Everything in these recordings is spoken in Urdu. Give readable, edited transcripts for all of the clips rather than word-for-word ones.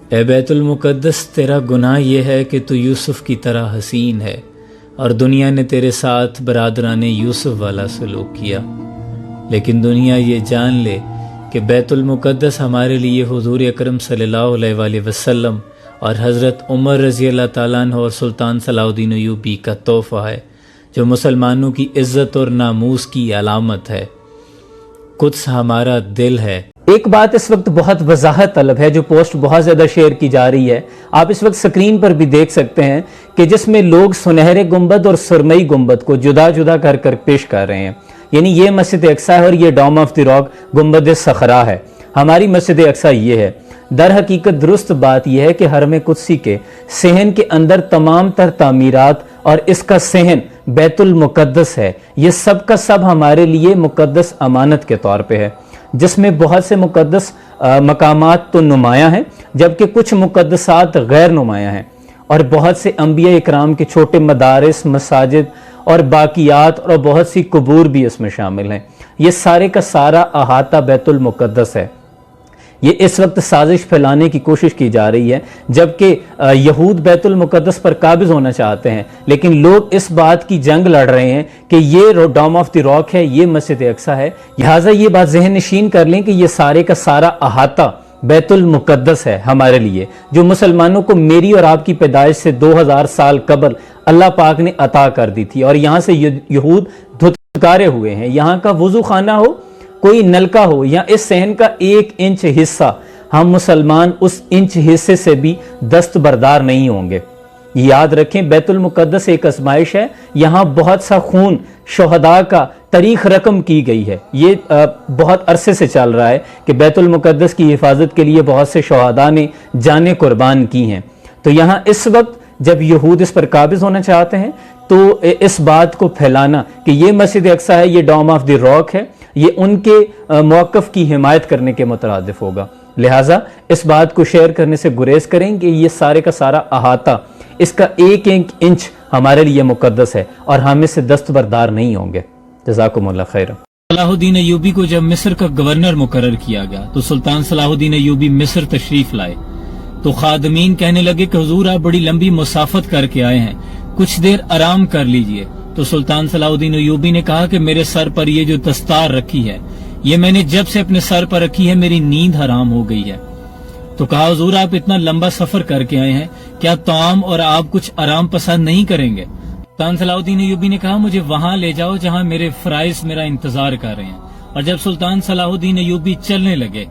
اے بیت المقدس، تیرا گناہ یہ ہے کہ تو یوسف کی طرح حسین ہے اور دنیا نے تیرے ساتھ برادران یوسف والا سلوک کیا، لیکن دنیا یہ جان لے کہ بیت المقدس ہمارے لیے حضور اکرم صلی اللہ علیہ وآلہ وسلم اور حضرت عمر رضی اللہ تعالیٰ عنہ اور سلطان صلاح الدین ایوبی کا تحفہ ہے، جو مسلمانوں کی عزت اور ناموس کی علامت ہے۔ قدس ہمارا دل ہے۔ ایک بات اس وقت بہت وضاحت طلب ہے، جو پوسٹ بہت زیادہ شیئر کی جا رہی ہے، آپ اس وقت سکرین پر بھی دیکھ سکتے ہیں کہ جس میں لوگ سنہرے گنبد اور سرمئی گنبد کو جدا جدا کر کر پیش کر رہے ہیں، یعنی یہ مسجد اقصیٰ ہے اور یہ ڈوم آف دی راک گنبد صخرہ ہے۔ ہماری مسجد اقصیٰ یہ ہے۔ در حقیقت درست بات یہ ہے کہ حرم قدسی کے صحن کے اندر تمام تر تعمیرات اور اس کا صحن بیت المقدس ہے، یہ سب کا سب ہمارے لیے مقدس امانت کے طور پہ ہے، جس میں بہت سے مقدس مقامات تو نمایاں ہیں، جبکہ کچھ مقدسات غیر نمایاں ہیں، اور بہت سے انبیاء اکرام کے چھوٹے مدارس، مساجد اور باقیات اور بہت سی قبور بھی اس میں شامل ہیں۔ یہ سارے کا سارا احاطہ بیت المقدس ہے۔ یہ اس وقت سازش پھیلانے کی کوشش کی جا رہی ہے، جبکہ یہود بیت المقدس پر قابض ہونا چاہتے ہیں، لیکن لوگ اس بات کی جنگ لڑ رہے ہیں کہ یہ ڈوم آف دی راک ہے، یہ مسجد اقصیٰ ہے۔ لہٰذا یہ بات ذہن نشین کر لیں کہ یہ سارے کا سارا احاطہ بیت المقدس ہے ہمارے لیے، جو مسلمانوں کو میری اور آپ کی پیدائش سے 2000 سال قبل اللہ پاک نے عطا کر دی تھی، اور یہاں سے یہود دھتکارے ہوئے ہیں۔ یہاں کا وضو خانہ ہو، کوئی نلکا ہو، یا اس صحن کا 1 انچ حصہ، ہم مسلمان اس انچ حصے سے بھی دستبردار نہیں ہوں گے۔ یاد رکھیں، بیت المقدس ایک آزمائش ہے، یہاں بہت سا خون شہداء کا تاریخ رقم کی گئی ہے۔ یہ بہت عرصے سے چل رہا ہے کہ بیت المقدس کی حفاظت کے لیے بہت سے شہداء نے جانیں قربان کی ہیں۔ تو یہاں اس وقت جب یہود اس پر قابض ہونا چاہتے ہیں تو اس بات کو پھیلانا کہ یہ مسجد اقصیٰ ہے، یہ ڈوم آف دی راک ہے، یہ ان کے موقف کی حمایت کرنے کے مترادف ہوگا۔ لہٰذا اس بات کو شیئر کرنے سے گریز کریں کہ یہ سارے کا سارا احاطہ، اس کا 1 انچ ہمارے لیے مقدس ہے، اور ہم اس سے دستبردار نہیں ہوں گے۔ جزاکم اللہ خیر۔ صلاح الدین ایوبی کو جب مصر کا گورنر مقرر کیا گیا تو سلطان صلاح الدین ایوبی مصر تشریف لائے تو خادمین کہنے لگے کہ حضور آپ بڑی لمبی مسافت کر کے آئے ہیں، کچھ دیر آرام کر لیجئے۔ تو سلطان صلاح الدین ایوبی نے کہا کہ میرے سر پر یہ جو دستار رکھی ہے، یہ میں نے جب سے اپنے سر پر رکھی ہے میری نیند حرام ہو گئی ہے۔ تو کہا حضور آپ اتنا لمبا سفر کر کے آئے ہیں، کیا طعام اور آپ کچھ آرام پسند نہیں کریں گے؟ سلطان صلاح الدین ایوبی نے کہا مجھے وہاں لے جاؤ جہاں میرے فرائض میرا انتظار کر رہے ہیں۔ اور جب سلطان صلاح الدین ایوبی چلنے لگے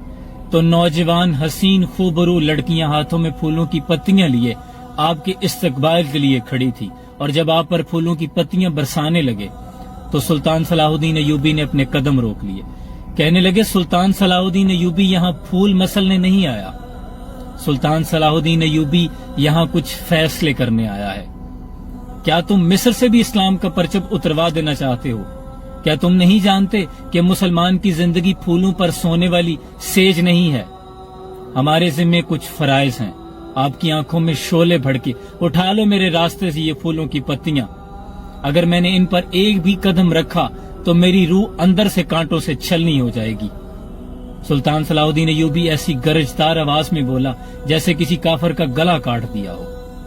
تو نوجوان حسین خوبرو لڑکیاں ہاتھوں میں پھولوں کی پتیاں لیے آپ کے استقبال کے لیے کھڑی تھی، اور جب آپ پر پھولوں کی پتیاں برسانے لگے تو سلطان صلاح الدین ایوبی نے اپنے قدم روک لیے۔ کہنے لگے سلطان صلاح الدین ایوبی یہاں پھول مسلنے نہیں آیا، سلطان صلاح الدین ایوبی یہاں کچھ فیصلے کرنے آیا ہے۔ کیا تم مصر سے بھی اسلام کا پرچم اتروا دینا چاہتے ہو؟ کیا تم نہیں جانتے کہ مسلمان کی زندگی پھولوں پر سونے والی سیج نہیں ہے؟ ہمارے ذمے کچھ فرائض ہیں، آپ کی آنکھوں میں شعلے بھڑکے، اٹھا لو میرے راستے سے یہ پھولوں کی پتیاں۔ اگر میں نے ان پر ایک بھی قدم رکھا تو میری روح اندر سے کانٹوں سے چھلنی ہو جائے گی۔ سلطان صلاح الدین ایوبی ایسی گرجدار آواز میں بولا جیسے کسی کافر کا گلا کاٹ دیا ہو۔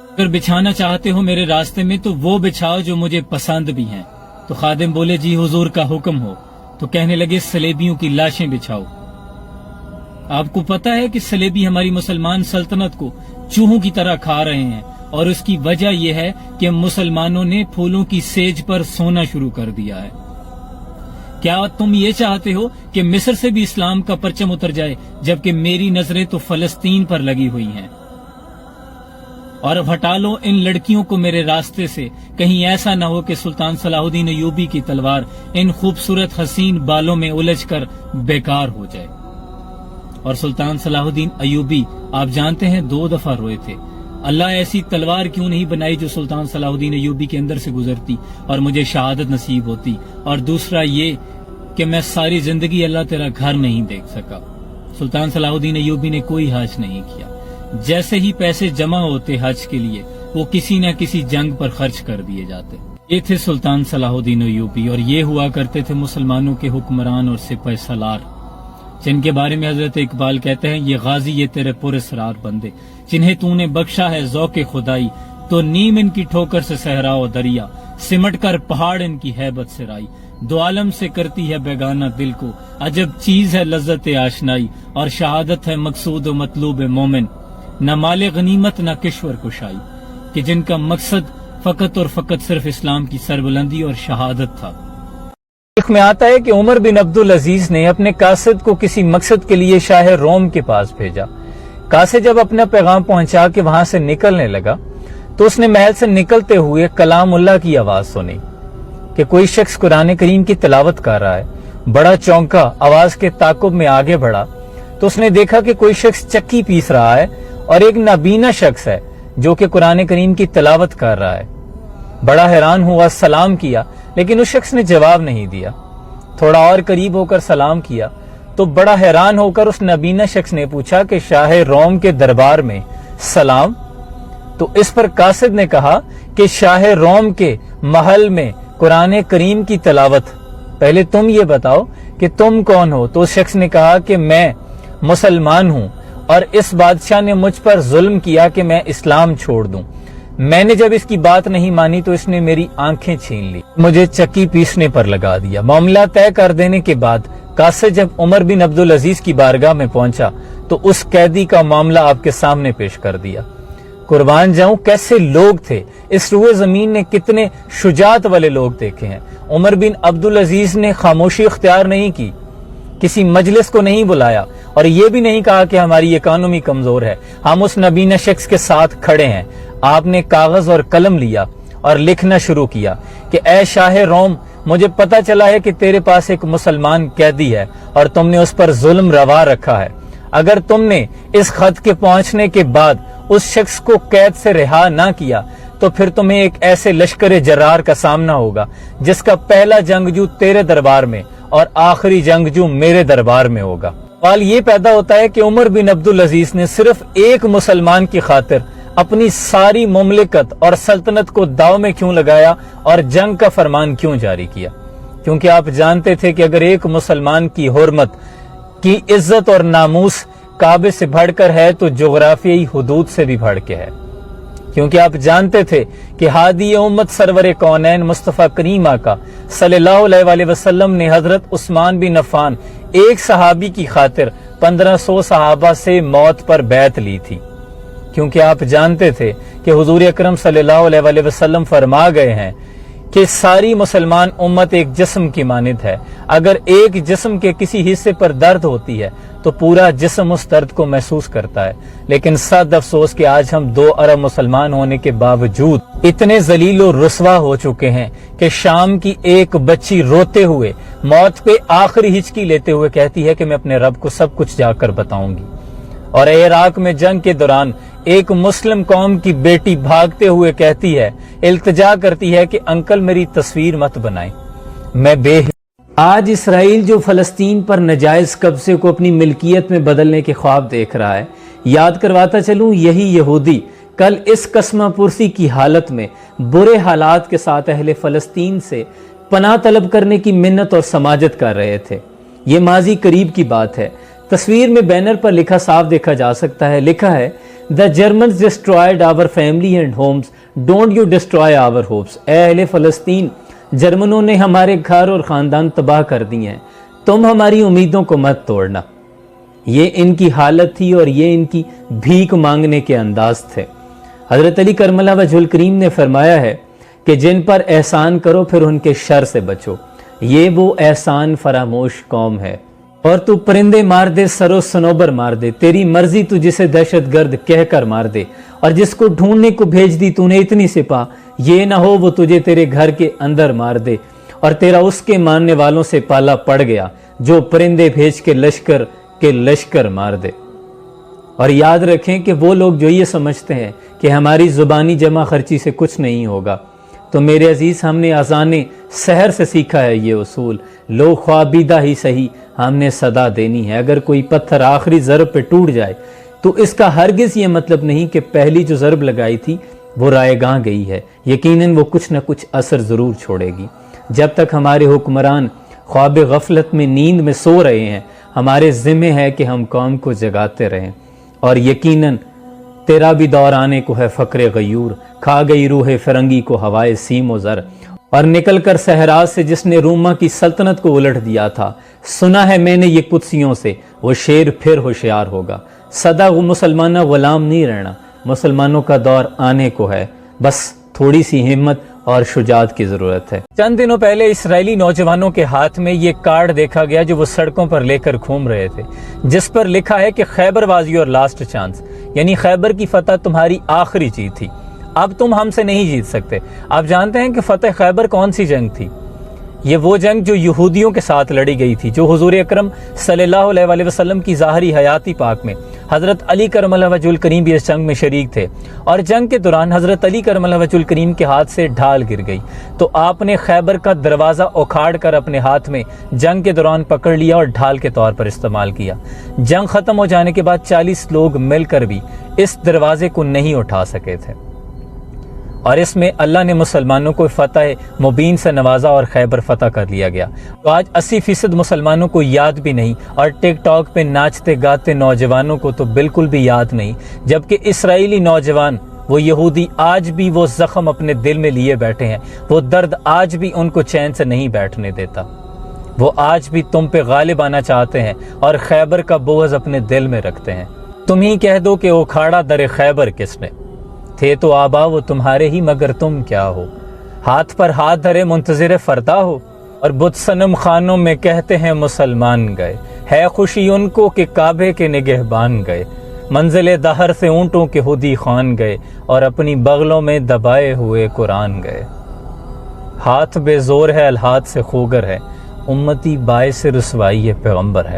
اگر بچھانا چاہتے ہو میرے راستے میں تو وہ بچھاؤ جو مجھے پسند بھی ہیں۔ تو خادم بولے جی حضور کا حکم ہو۔ تو کہنے لگے سلیبیوں کی لاشیں بچھاؤ۔ آپ کو پتا ہے کہ سلیبی ہماری مسلمان سلطنت کو چوہوں کی طرح کھا رہے ہیں، اور اس کی وجہ یہ ہے کہ مسلمانوں نے پھولوں کی سیج پر سونا شروع کر دیا ہے۔ کیا تم یہ چاہتے ہو کہ مصر سے بھی اسلام کا پرچم اتر جائے، جبکہ میری نظریں تو فلسطین پر لگی ہوئی ہیں؟ اور ہٹا لو ان لڑکیوں کو میرے راستے سے، کہیں ایسا نہ ہو کہ سلطان صلاح الدین ایوبی کی تلوار ان خوبصورت حسین بالوں میں الجھ کر بیکار ہو جائے۔ اور سلطان صلاح الدین ایوبی آپ جانتے ہیں 2 دفعہ روئے تھے، اللہ ایسی تلوار کیوں نہیں بنائی جو سلطان صلاح الدین ایوبی کے اندر سے گزرتی اور مجھے شہادت نصیب ہوتی۔ اور دوسرا یہ کہ میں ساری زندگی اللہ تیرا گھر نہیں دیکھ سکا۔ سلطان صلاح الدین ایوبی نے کوئی حج نہیں کیا، جیسے ہی پیسے جمع ہوتے حج کے لیے وہ کسی نہ کسی جنگ پر خرچ کر دیے جاتے۔ یہ تھے سلطان صلاح الدین ایوبی، اور یہ ہوا کرتے تھے مسلمانوں کے حکمران اور سپہ سالار۔ جن کے بارے میں حضرت اقبال کہتے ہیں یہ غازی یہ تیرے پراسرار بندے جنہیں تو نے بخشا ہے ذوق خدائی تو نیم ان کی ٹھوکر سے صحرا و دریا سمٹ کر پہاڑ ان کی ہیبت سے رائی دو عالم سے کرتی ہے بیگانہ دل کو عجب چیز ہے لذت آشنائی اور شہادت ہے مقصود و مطلوب مومن نہ مال غنیمت نہ کشور کشائی کہ جن کا مقصد فقط اور فقط صرف اسلام کی سربلندی اور شہادت تھا۔ تاریخ میں آتا ہے کہ عمر بن عبدالعزیز نے اپنے قاصد کو کسی مقصد کے لیے شاہ روم کے پاس بھیجا۔ قاصد جب اپنا پیغام پہنچا کے وہاں سے نکلنے لگا تو اس نے محل سے نکلتے ہوئے کلام اللہ کی آواز سنی کہ کوئی شخص قرآن کریم کی تلاوت کر رہا ہے۔ بڑا چونکا، آواز کے تعاقب میں آگے بڑھا تو اس نے دیکھا کہ کوئی شخص چکی پیس رہا ہے اور ایک نابینا شخص ہے جو کہ قرآن کریم کی تلاوت کر رہا ہے۔ بڑا حیران ہوا، سلام کیا، لیکن اس شخص نے جواب نہیں دیا۔ تھوڑا اور قریب ہو کر سلام کیا تو بڑا حیران ہو کر اس نابینا شخص نے پوچھا کہ شاہ روم کے دربار میں سلام؟ تو اس پر قاصد نے کہا کہ شاہ روم کے محل میں قرآن کریم کی تلاوت، پہلے تم یہ بتاؤ کہ تم کون ہو؟ تو اس شخص نے کہا کہ میں مسلمان ہوں اور اس بادشاہ نے مجھ پر ظلم کیا کہ میں اسلام چھوڑ دوں۔ میں نے جب اس کی بات نہیں مانی تو اس نے میری آنکھیں چھین لی، مجھے چکی پیسنے پر لگا دیا۔ معاملہ طے کر دینے کے بعد قاصد جب عمر بن عبدالعزیز کی بارگاہ میں پہنچا تو اس قیدی کا معاملہ آپ کے سامنے پیش کر دیا۔ قربان جاؤں کیسے لوگ تھے، اس روئے زمین نے کتنے شجاعت والے لوگ دیکھے ہیں۔ عمر بن عبدالعزیز نے خاموشی اختیار نہیں کی، کسی مجلس کو نہیں بلایا اور یہ بھی نہیں کہا کہ ہماری اکانومی کمزور ہے، ہم اس نبینا شخص کے ساتھ کھڑے ہیں۔ آپ نے کاغذ اور قلم لیا اور لکھنا شروع کیا کہ اے شاہ روم، مجھے پتا چلا ہے کہ تیرے پاس ایک مسلمان قیدی ہے اور تم نے اس پر ظلم روا رکھا ہے۔ اگر تم نے اس خط کے پہنچنے کے بعد اس شخص کو قید سے رہا نہ کیا تو پھر تمہیں ایک ایسے لشکر جرار کا سامنا ہوگا جس کا پہلا جنگجو تیرے دربار میں اور آخری جنگجو میرے دربار میں ہوگا۔ سوال یہ پیدا ہوتا ہے کہ عمر بن عبدالعزیز نے صرف ایک مسلمان کی خاطر اپنی ساری مملکت اور سلطنت کو داؤ میں کیوں لگایا اور جنگ کا فرمان کیوں جاری کیا؟ کیونکہ آپ جانتے تھے کہ اگر ایک مسلمان کی حرمت کی عزت اور ناموس کعبے سے بڑھ کر ہے تو جغرافیائی حدود سے بھی بڑھ کے ہے۔ کیونکہ آپ جانتے تھے کہ ہادی امت سرور کونین مصطفیٰ کریم آقا صلی اللہ علیہ وسلم نے حضرت عثمان بن عفان ایک صحابی کی خاطر 1500 صحابہ سے موت پر بیعت لی تھی۔ کیونکہ آپ جانتے تھے کہ حضور اکرم صلی اللہ علیہ وسلم فرما گئے ہیں کہ ساری مسلمان امت ایک جسم کی مانند ہے، اگر ایک جسم کے کسی حصے پر درد ہوتی ہے تو پورا جسم اس درد کو محسوس کرتا ہے، لیکن صد افسوس کہ آج ہم 2 ارب مسلمان ہونے کے باوجود اتنے ذلیل و رسوا ہو چکے ہیں کہ شام کی ایک بچی روتے ہوئے موت پہ آخری ہچکی لیتے ہوئے کہتی ہے کہ میں اپنے رب کو سب کچھ جا کر بتاؤں گی، اور عراق میں جنگ کے دوران ایک مسلم قوم کی بیٹی بھاگتے ہوئے کہتی ہے، التجا کرتی ہے کہ انکل میری تصویر مت بنائیں، میں بے۔ آج اسرائیل جو فلسطین پر ناجائز قبضے کو اپنی ملکیت میں بدلنے کے خواب دیکھ رہا ہے، یاد کرواتا چلوں یہی یہودی کل اس قسمہ پرسی کی حالت میں برے حالات کے ساتھ اہل فلسطین سے پناہ طلب کرنے کی منت اور سماجت کر رہے تھے۔ یہ ماضی قریب کی بات ہے۔ تصویر میں بینر پر لکھا صاف دیکھا جا سکتا ہے، لکھا ہے The Germans destroyed our family and homes, don't you destroy our hopes۔ اے اہل فلسطین، جرمنوں نے ہمارے گھر اور خاندان تباہ کر دی ہیں، تم ہماری امیدوں کو مت توڑنا۔ یہ ان کی حالت تھی اور یہ ان کی بھیک مانگنے کے انداز تھے۔ حضرت علی کرم اللہ وجہ الکریم نے فرمایا ہے کہ جن پر احسان کرو پھر ان کے شر سے بچو، یہ وہ احسان فراموش قوم ہے۔ اور تو پرندے مار دے، سر و سنوبر مار دے، تیری مرضی تو جسے دہشت گرد کہہ کر مار دے، اور جس کو ڈھونڈنے کو بھیج دی تو نے اتنی سپاہ، یہ نہ ہو وہ تجھے تیرے گھر کے اندر مار دے، اور تیرا اس کے ماننے والوں سے پالا پڑ گیا جو پرندے بھیج کے لشکر مار دے۔ اور یاد رکھیں کہ وہ لوگ جو یہ سمجھتے ہیں کہ ہماری زبانی جمع خرچی سے کچھ نہیں ہوگا، تو میرے عزیز ہم نے اذان سحر سے سیکھا ہے یہ اصول، لو خوابیدہ ہی صحیح ہم نے صدا دینی ہے۔ اگر کوئی پتھر آخری ضرب پہ ٹوٹ جائے تو اس کا ہرگز یہ مطلب نہیں کہ پہلی جو ضرب لگائی تھی وہ رائے گاں گئی ہے، یقیناً وہ کچھ نہ کچھ اثر ضرور چھوڑے گی۔ جب تک ہمارے حکمران خواب غفلت میں نیند میں سو رہے ہیں، ہمارے ذمے ہے کہ ہم قوم کو جگاتے رہیں، اور یقیناً تیرا بھی دور آنے کو ہے فقر غیور، کھا گئی روح فرنگی کو ہوائے سیم و زر، اور نکل کر صحرا سے جس نے روما کی سلطنت کو الٹ دیا تھا، سنا ہے میں نے یہ قدسیوں سے، وہ شیر پھر ہوشیار ہوگا۔ سدا مسلمانہ غلام نہیں رہنا، مسلمانوں کا دور آنے کو ہے، بس تھوڑی سی ہمت اور شجاعت کی ضرورت ہے۔ چند دنوں پہلے اسرائیلی نوجوانوں کے ہاتھ میں یہ کارڈ دیکھا گیا جو وہ سڑکوں پر لے کر گھوم رہے تھے، جس پر لکھا ہے کہ خیبر واز یور لاسٹ چانس، یعنی خیبر کی فتح تمہاری آخری جیت تھی، اب تم ہم سے نہیں جیت سکتے۔ آپ جانتے ہیں کہ فتح خیبر کون سی جنگ تھی؟ یہ وہ جنگ جو یہودیوں کے ساتھ لڑی گئی تھی، جو حضور اکرم صلی اللہ علیہ وسلم کی ظاہری حیاتی پاک میں حضرت علی کرم اللہ وجہ الکریم بھی اس جنگ میں شریک تھے، اور جنگ کے دوران حضرت علی کرم اللہ وجہ الکریم کے ہاتھ سے ڈھال گر گئی تو آپ نے خیبر کا دروازہ اکھاڑ کر اپنے ہاتھ میں جنگ کے دوران پکڑ لیا اور ڈھال کے طور پر استعمال کیا۔ جنگ ختم ہو جانے کے بعد 40 لوگ مل کر بھی اس دروازے کو نہیں اٹھا سکے تھے، اور اس میں اللہ نے مسلمانوں کو فتح مبین سے نوازا اور خیبر فتح کر لیا گیا۔ تو آج 80% مسلمانوں کو یاد بھی نہیں، اور ٹک ٹاک پہ ناچتے گاتے نوجوانوں کو تو بالکل بھی یاد نہیں، جبکہ اسرائیلی نوجوان وہ یہودی آج بھی وہ زخم اپنے دل میں لیے بیٹھے ہیں، وہ درد آج بھی ان کو چین سے نہیں بیٹھنے دیتا، وہ آج بھی تم پہ غالب آنا چاہتے ہیں اور خیبر کا بغض اپنے دل میں رکھتے ہیں۔ تم ہی کہہ دو کہ اکھاڑا در خیبر کس نے، تھے تو آبا وہ تمہارے ہی مگر تم کیا ہو، ہاتھ پر ہاتھ دھرے منتظر فردا ہو، اور بت صنم خانوں میں کہتے ہیں مسلمان گئے، ہے خوشی ان کو کہ کعبے کے نگہبان گئے، منزل دہر سے اونٹوں کے ہدی خوان گئے، اور اپنی بغلوں میں دبائے ہوئے قرآن گئے۔ ہاتھ بے زور ہے الہات سے خوگر ہے، امتی باعث رسوائی پیغمبر ہے۔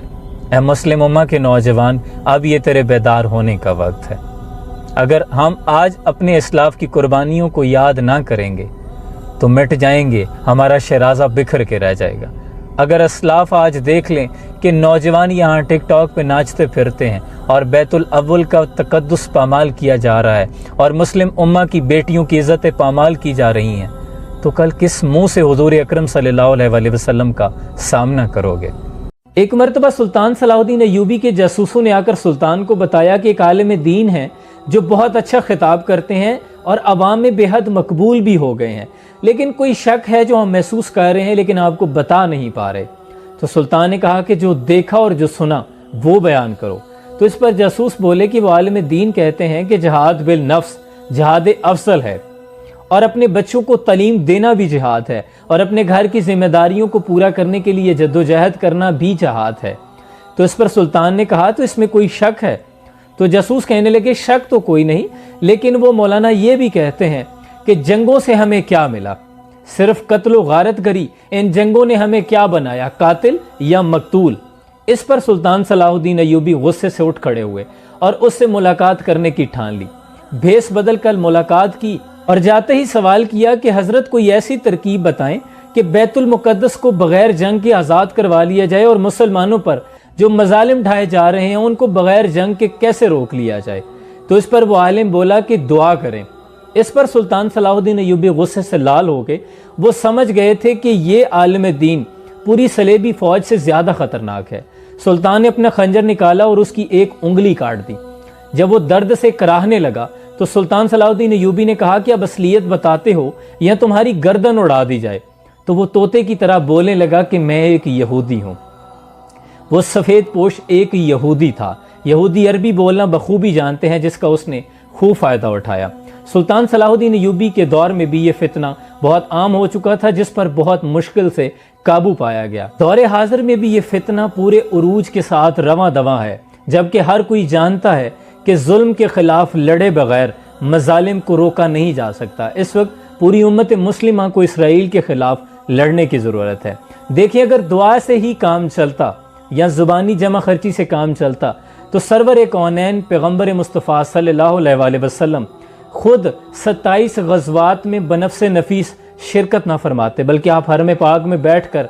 اے مسلم امہ کے نوجوان، اب یہ تیرے بیدار ہونے کا وقت ہے۔ اگر ہم آج اپنے اسلاف کی قربانیوں کو یاد نہ کریں گے تو مٹ جائیں گے، ہمارا شیرازہ بکھر کے رہ جائے گا۔ اگر اسلاف آج دیکھ لیں کہ نوجوان یہاں ٹک ٹاک پہ ناچتے پھرتے ہیں اور بیت الاول کا تقدس پامال کیا جا رہا ہے، اور مسلم امہ کی بیٹیوں کی عزتیں پامال کی جا رہی ہیں، تو کل کس منہ سے حضور اکرم صلی اللہ علیہ وسلم کا سامنا کرو گے؟ ایک مرتبہ سلطان صلاح الدین ایوبی کے جاسوسوں نے آ کر سلطان کو بتایا کہ ایک عالم دین ہے جو بہت اچھا خطاب کرتے ہیں اور عوام میں بے حد مقبول بھی ہو گئے ہیں، لیکن کوئی شک ہے جو ہم محسوس کر رہے ہیں لیکن آپ کو بتا نہیں پا رہے۔ تو سلطان نے کہا کہ جو دیکھا اور جو سنا وہ بیان کرو۔ تو اس پر جاسوس بولے کہ وہ عالم دین کہتے ہیں کہ جہاد بالنفس جہاد افضل ہے، اور اپنے بچوں کو تعلیم دینا بھی جہاد ہے، اور اپنے گھر کی ذمہ داریوں کو پورا کرنے کے لیے جدوجہد کرنا بھی جہاد ہے۔ تو اس پر سلطان نے کہا تو اس میں کوئی شک ہے؟ تو جاسوس کہنے لگے شک تو کوئی نہیں، لیکن وہ مولانا یہ بھی کہتے ہیں کہ جنگوں سے ہمیں کیا ملا، صرف قتل و غارت گری، ان جنگوں نے ہمیں کیا بنایا، قاتل یا مقتول؟ اس پر سلطان صلاح الدین ایوبی غصے سے اٹھ کھڑے ہوئے اور اس سے ملاقات کرنے کی ٹھان لی، بھیس بدل کر ملاقات کی، اور جاتے ہی سوال کیا کہ حضرت کوئی ایسی ترکیب بتائیں کہ بیت المقدس کو بغیر جنگ کے آزاد کروا لیا جائے، اور مسلمانوں پر جو مظالم ڈھائے جا رہے ہیں ان کو بغیر جنگ کے کیسے روک لیا جائے؟ تو اس پر وہ عالم بولا کہ دعا کریں۔ اس پر سلطان صلاح الدین ایوبی غصے سے لال ہو گئے، وہ سمجھ گئے تھے کہ یہ عالم دین پوری صلیبی فوج سے زیادہ خطرناک ہے۔ سلطان نے اپنا خنجر نکالا اور اس کی ایک انگلی کاٹ دی۔ جب وہ درد سے کراہنے لگا تو سلطان صلاح الدین ایوبی نے کہا کہ اب اصلیت بتاتے ہو یا تمہاری گردن اڑا دی جائے؟ تو وہ طوطے کی طرح بولنے لگا کہ میں ایک یہودی ہوں۔ وہ سفید پوش ایک یہودی تھا، یہودی عربی بولنا بخوبی جانتے ہیں، جس کا اس نے خوب فائدہ اٹھایا۔ سلطان صلاح الدین ایوبی کے دور میں بھی یہ فتنہ بہت عام ہو چکا تھا، جس پر بہت مشکل سے قابو پایا گیا۔ دور حاضر میں بھی یہ فتنہ پورے عروج کے ساتھ رواں دواں ہے، جبکہ ہر کوئی جانتا ہے کہ ظلم کے خلاف لڑے بغیر مظالم کو روکا نہیں جا سکتا۔ اس وقت پوری امت مسلمہ کو اسرائیل کے خلاف لڑنے کی ضرورت ہے۔ دیکھیں، اگر دعا سے ہی کام چلتا یا زبانی جمع خرچی سے کام چلتا تو سرور کونین پیغمبر مصطفیٰ صلی اللہ علیہ وسلم خود 27 غزوات میں بنفس نفیس شرکت نہ فرماتے، بلکہ آپ حرم پاک میں بیٹھ کر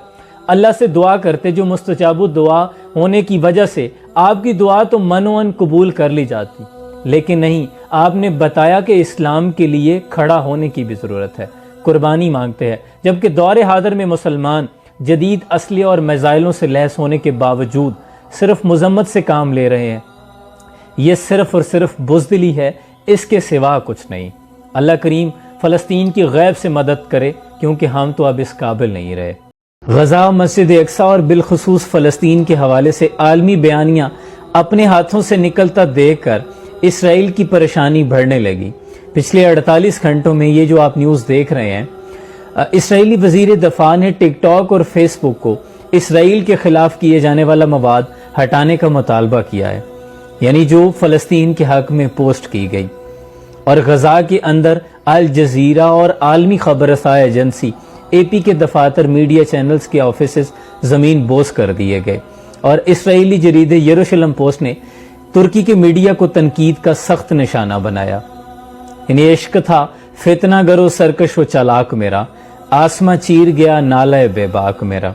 اللہ سے دعا کرتے، جو مستجاب دعا ہونے کی وجہ سے آپ کی دعا تو منوعاً قبول کر لی جاتی، لیکن نہیں، آپ نے بتایا کہ اسلام کے لیے کھڑا ہونے کی بھی ضرورت ہے، قربانی مانگتے ہیں۔ جبکہ دور حاضر میں مسلمان جدید اسلحے اور میزائلوں سے لیس ہونے کے باوجود صرف مذمت سے کام لے رہے ہیں، یہ صرف اور صرف بزدلی ہے، اس کے سوا کچھ نہیں۔ اللہ کریم فلسطین کی غیب سے مدد کرے، کیونکہ ہم تو اب اس قابل نہیں رہے۔ غزہ، مسجد اقصیٰ اور بالخصوص فلسطین کے حوالے سے عالمی بیانیہ اپنے ہاتھوں سے نکلتا دیکھ کر اسرائیل کی پریشانی بڑھنے لگی۔ پچھلے 48 گھنٹوں میں یہ جو آپ نیوز دیکھ رہے ہیں، اسرائیلی وزیر دفاع نے ٹک ٹاک اور فیس بک کو اسرائیل کے خلاف کیے جانے والا مواد ہٹانے کا مطالبہ کیا ہے، یعنی جو فلسطین کے حق میں پوسٹ کی گئی، اور غزہ کے اندر الجزیرہ اور عالمی خبر رساں ایجنسی اے پی کے دفاتر، میڈیا چینلز کے آفیسز زمین بوس کر دیے گئے، اور اسرائیلی جریدے یروشلم پوسٹ نے ترکی کے میڈیا کو تنقید کا سخت نشانہ بنایا۔ یعنی عشق تھا فتنہ گرو سرکش و چالاک میرا، آسماں چیر گیا نالہ بے باک میرا۔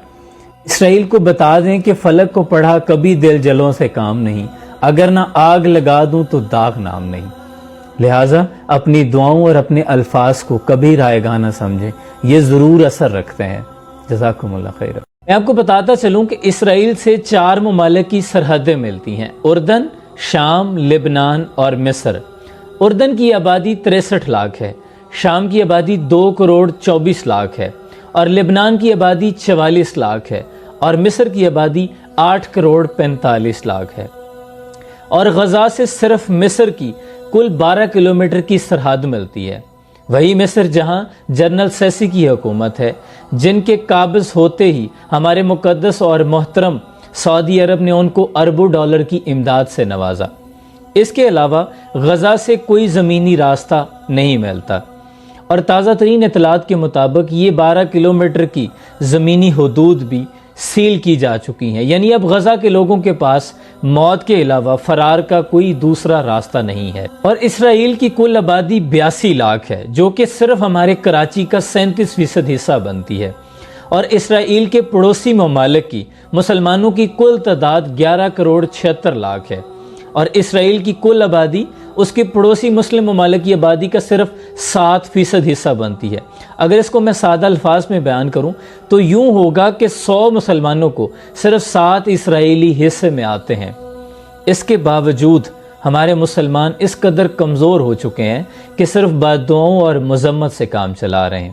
اسرائیل کو بتا دیں کہ فلک کو پڑھا کبھی دل جلوں سے کام نہیں، اگر نہ آگ لگا دوں تو داغ نام نہیں۔ لہٰذا اپنی دعاؤں اور اپنے الفاظ کو کبھی رائے گاہ نہ سمجھیں، یہ ضرور اثر رکھتے ہیں۔ جزاکم اللہ خیر۔ میں آپ کو بتاتا چلوں کہ اسرائیل سے 4 ممالک کی سرحدیں ملتی ہیں: اردن، شام، لبنان اور مصر۔ اردن کی آبادی 63 لاکھ ہے، شام کی آبادی 2 کروڑ 24 لاکھ ہے، اور لبنان کی آبادی 44 لاکھ ہے، اور مصر کی آبادی 8 کروڑ 45 لاکھ ہے۔ اور غزہ سے صرف مصر کی کل 12 کلومیٹر کی سرحد ملتی ہے۔ وہی مصر جہاں جنرل سیسی کی حکومت ہے، جن کے قابض ہوتے ہی ہمارے مقدس اور محترم سعودی عرب نے ان کو اربوں ڈالر کی امداد سے نوازا۔ اس کے علاوہ غزہ سے کوئی زمینی راستہ نہیں ملتا، اور تازہ ترین اطلاعات کے مطابق یہ 12 کلومیٹر کی زمینی حدود بھی سیل کی جا چکی ہیں، یعنی اب غزہ کے لوگوں کے پاس موت کے علاوہ فرار کا کوئی دوسرا راستہ نہیں ہے۔ اور اسرائیل کی کل آبادی 82 لاکھ ہے، جو کہ صرف ہمارے کراچی کا 37% حصہ بنتی ہے، اور اسرائیل کے پڑوسی ممالک کی مسلمانوں کی کل تعداد 11 کروڑ 76 لاکھ ہے، اور اسرائیل کی کل آبادی اس کے پڑوسی مسلم ممالک کی آبادی کا صرف 7% حصہ بنتی ہے۔ اگر اس کو میں سادہ الفاظ میں بیان کروں تو یوں ہوگا کہ 100 مسلمانوں کو صرف 7 اسرائیلی حصے میں آتے ہیں۔ اس کے باوجود ہمارے مسلمان اس قدر کمزور ہو چکے ہیں کہ صرف بددعاؤں اور مذمت سے کام چلا رہے ہیں۔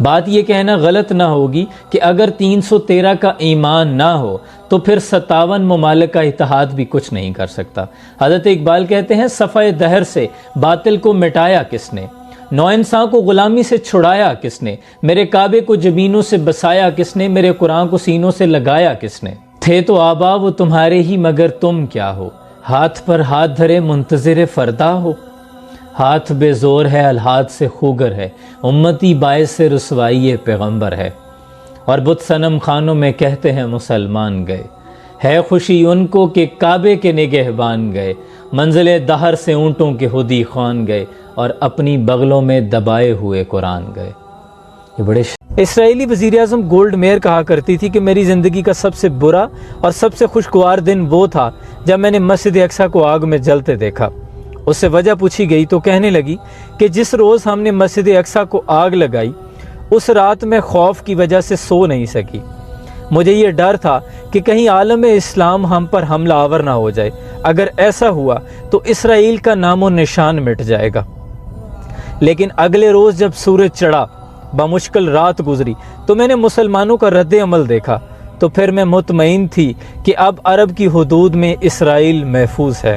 بات یہ کہنا غلط نہ ہوگی کہ اگر 313 کا ایمان نہ ہو تو پھر 57 ممالک کا اتحاد بھی کچھ نہیں کر سکتا۔ حضرت اقبال کہتے ہیں، صفحہ دہر سے باطل کو مٹایا کس نے، نو انسان کو غلامی سے چھڑایا کس نے، میرے کعبے کو زمینوں سے بسایا کس نے، میرے قرآن کو سینوں سے لگایا کس نے، تھے تو آبا وہ تمہارے ہی مگر تم کیا ہو، ہاتھ پر ہاتھ دھرے منتظر فردا ہو، ہاتھ بے زور ہے الہاتھ سے خوگر ہے، امتی باعث سے رسوائی پیغمبر ہے، اور بت صنم خانوں میں کہتے ہیں مسلمان گئے، ہے خوشی ان کو کہ کعبے کے نگہبان گئے، منزل دہر سے اونٹوں کے ہدی خوان گئے، اور اپنی بغلوں میں دبائے ہوئے قرآن گئے۔ یہ بڑے اسرائیلی وزیر اعظم گولڈ میئر کہا کرتی تھی کہ میری زندگی کا سب سے برا اور سب سے خوشگوار دن وہ تھا جب میں نے مسجد اقصیٰ کو آگ میں جلتے دیکھا۔ اس سے وجہ پوچھی گئی تو کہنے لگی کہ جس روز ہم نے مسجد اقصیٰ کو آگ لگائی اس رات میں خوف کی وجہ سے سو نہیں سکی۔ مجھے یہ ڈر تھا کہ کہیں عالم اسلام ہم پر حملہ آور نہ ہو جائے، اگر ایسا ہوا تو اسرائیل کا نام و نشان مٹ جائے گا۔ لیکن اگلے روز جب سورج چڑھا، بمشکل رات گزری، تو میں نے مسلمانوں کا رد عمل دیکھا، تو پھر میں مطمئن تھی کہ اب عرب کی حدود میں اسرائیل محفوظ ہے۔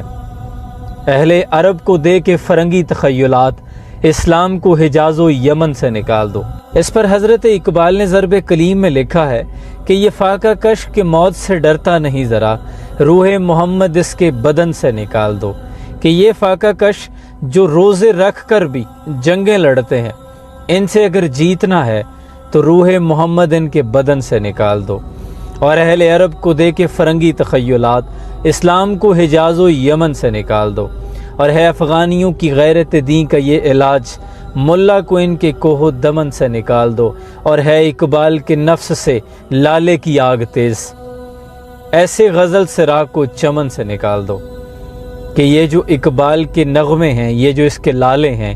اہل عرب کو دے کے فرنگی تخیلات، اسلام کو حجاز و یمن سے نکال دو۔ اس پر حضرت اقبال نے ضرب کلیم میں لکھا ہے کہ یہ فاقہ کش کے موت سے ڈرتا نہیں ذرا، روح محمد اس کے بدن سے نکال دو، کہ یہ فاقہ کش جو روزے رکھ کر بھی جنگیں لڑتے ہیں، ان سے اگر جیتنا ہے تو روح محمد ان کے بدن سے نکال دو۔ اور اہل عرب کو دے کے فرنگی تخیلات، اسلام کو حجاز و یمن سے نکال دو۔ اور ہے افغانیوں کی غیرت دین کا یہ علاج، ملا کو ان کے کوہ دمن سے نکال دو۔ اور ہے اقبال کے نفس سے لالے کی آگ تیز، ایسے غزل سرا کو چمن سے نکال دو۔ کہ یہ جو اقبال کے نغمے ہیں، یہ جو اس کے لالے ہیں،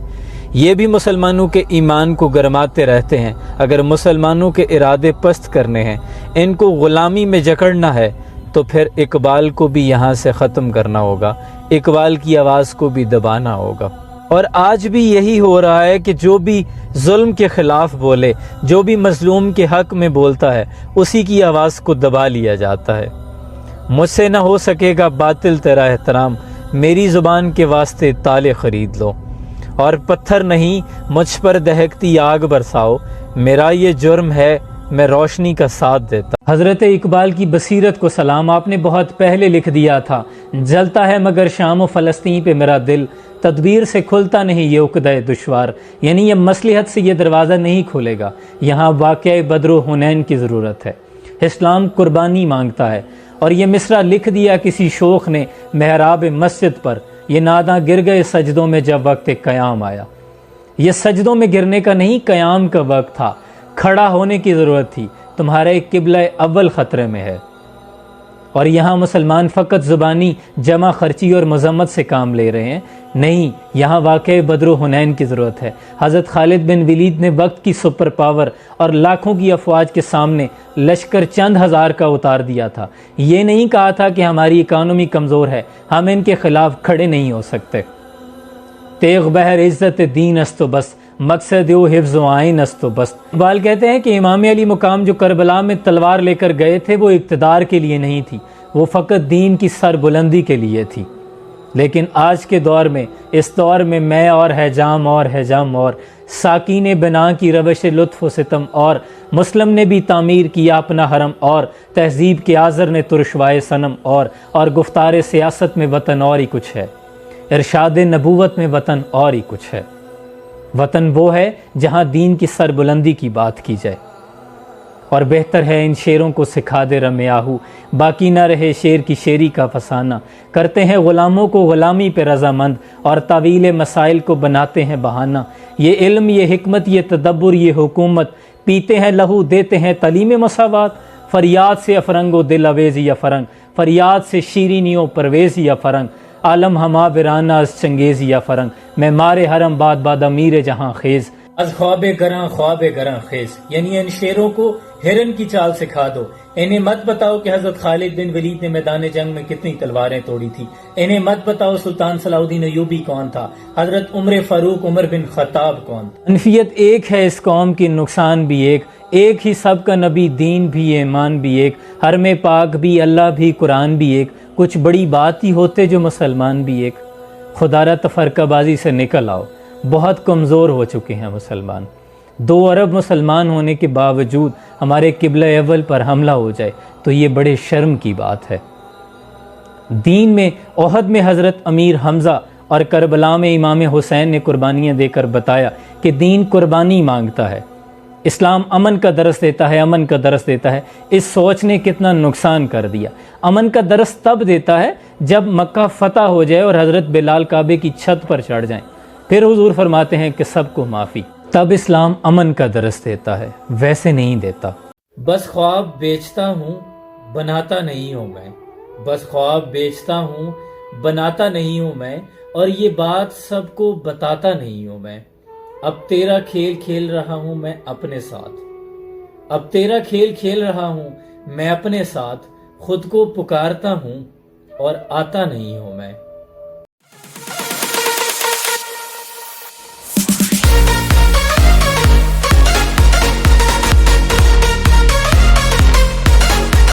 یہ بھی مسلمانوں کے ایمان کو گرماتے رہتے ہیں۔ اگر مسلمانوں کے ارادے پست کرنے ہیں، ان کو غلامی میں جکڑنا ہے، تو پھر اقبال کو بھی یہاں سے ختم کرنا ہوگا، اقبال کی آواز کو بھی دبانا ہوگا۔ اور آج بھی یہی ہو رہا ہے کہ جو بھی ظلم کے خلاف بولے، جو بھی مظلوم کے حق میں بولتا ہے، اسی کی آواز کو دبا لیا جاتا ہے۔ مجھ سے نہ ہو سکے گا باطل تیرا احترام، میری زبان کے واسطے تالے خرید لو، اور پتھر نہیں مجھ پر دہکتی آگ برساؤ، میرا یہ جرم ہے میں روشنی کا ساتھ دیتا۔ حضرت اقبال کی بصیرت کو سلام، آپ نے بہت پہلے لکھ دیا تھا، جلتا ہے مگر شام و فلسطین پہ میرا دل، تدبیر سے کھلتا نہیں یہ عقدہ دشوار، یعنی یہ مصلحت سے یہ دروازہ نہیں کھولے گا، یہاں واقعہ بدر و حنین کی ضرورت ہے، اسلام قربانی مانگتا ہے۔ اور یہ مصرع لکھ دیا کسی شوخ نے محراب مسجد پر، یہ ناداں گر گئے سجدوں میں جب وقت قیام آیا۔ یہ سجدوں میں گرنے کا نہیں، قیام کا وقت تھا، کھڑا ہونے کی ضرورت تھی، تمہارا ایک قبلہ اول خطرے میں ہے۔ اور یہاں مسلمان فقط زبانی جمع خرچی اور مذمت سے کام لے رہے ہیں، نہیں، یہاں واقع بدر و حنین کی ضرورت ہے۔ حضرت خالد بن ولید نے وقت کی سپر پاور اور لاکھوں کی افواج کے سامنے لشکر چند ہزار کا اتار دیا تھا، یہ نہیں کہا تھا کہ ہماری اکانومی کمزور ہے، ہم ان کے خلاف کھڑے نہیں ہو سکتے۔ تیغ بہر عزت دین است و بس، مقصد او حفظ و آئین است و بس۔ اقبال کہتے ہیں کہ امام علی مقام جو کربلا میں تلوار لے کر گئے تھے، وہ اقتدار کے لیے نہیں تھی، وہ فقط دین کی سر بلندی کے لیے تھی۔ لیکن آج کے دور میں، اس دور میں میں اور ہے جام اور ہے جام اور ساکین بنا کی روش لطف و ستم، اور مسلم نے بھی تعمیر کیا اپنا حرم، اور تہذیب کے آزر نے ترشوائے صنم، اور گفتار سیاست میں وطن اور ہی کچھ ہے، ارشاد نبوت میں وطن اور ہی کچھ ہے۔ وطن وہ ہے جہاں دین کی سربلندی کی بات کی جائے۔ اور بہتر ہے ان شیروں کو سکھا دے رمیاہو، باقی نہ رہے شیر کی شیری کا فسانہ، کرتے ہیں غلاموں کو غلامی پہ رضامند، اور طویل مسائل کو بناتے ہیں بہانہ۔ یہ علم، یہ حکمت، یہ تدبر، یہ حکومت، پیتے ہیں لہو دیتے ہیں تعلیم مساوات، فریاد سے افرنگ و دل اویز یا فرنگ، فریاد سے شیرینیوں پرویز یا فرنگ، عالم ہما برانہ از چنگیز یا فرنگ، میں مارے حرم باد باد امیر جہاں خیز، از خواب گراں خیز۔ یعنی ان شیروں کو ہرن کی چال سکھا دو، انہیں مت بتاؤ کہ حضرت خالد بن ولید نے میدان جنگ میں کتنی تلواریں توڑی تھی، انہیں مت بتاؤ سلطان صلاح الدین ایوبی کون تھا، حضرت عمر فاروق عمر بن خطاب کون تھا۔ منفیت ایک ہے اس قوم کی، نقصان بھی ایک ہی سب کا نبی، دین بھی ایمان بھی ایک، حرم پاک بھی، اللہ بھی، قرآن بھی ایک، کچھ بڑی بات ہی ہوتے جو مسلمان بھی ایک۔ خدا را تفرقہ بازی سے نکل آؤ، بہت کمزور ہو چکے ہیں مسلمان۔ 2 ارب مسلمان ہونے کے باوجود ہمارے قبلہ اول پر حملہ ہو جائے تو یہ بڑے شرم کی بات ہے۔ دین میں احد میں حضرت امیر حمزہ اور کربلا میں امام حسین نے قربانیاں دے کر بتایا کہ دین قربانی مانگتا ہے، اسلام امن کا درس دیتا ہے، امن کا درس دیتا ہے۔ اس سوچ نے کتنا نقصان کر دیا۔ امن کا درس تب دیتا ہے جب مکہ فتح ہو جائے اور حضرت بلال کعبے کی چھت پر چڑھ جائیں، پھر حضور فرماتے ہیں کہ سب کو معافی، تب اسلام امن کا درس دیتا ہے، ویسے نہیں دیتا۔ بس خواب بیچتا ہوں بناتا نہیں ہوں میں، بس خواب بیچتا ہوں بناتا نہیں ہوں میں، اور یہ بات سب کو بتاتا نہیں ہوں میں، اب تیرا کھیل کھیل رہا ہوں میں اپنے ساتھ، اب تیرا کھیل کھیل رہا ہوں میں اپنے ساتھ، خود کو پکارتا ہوں اور آتا نہیں ہوں میں۔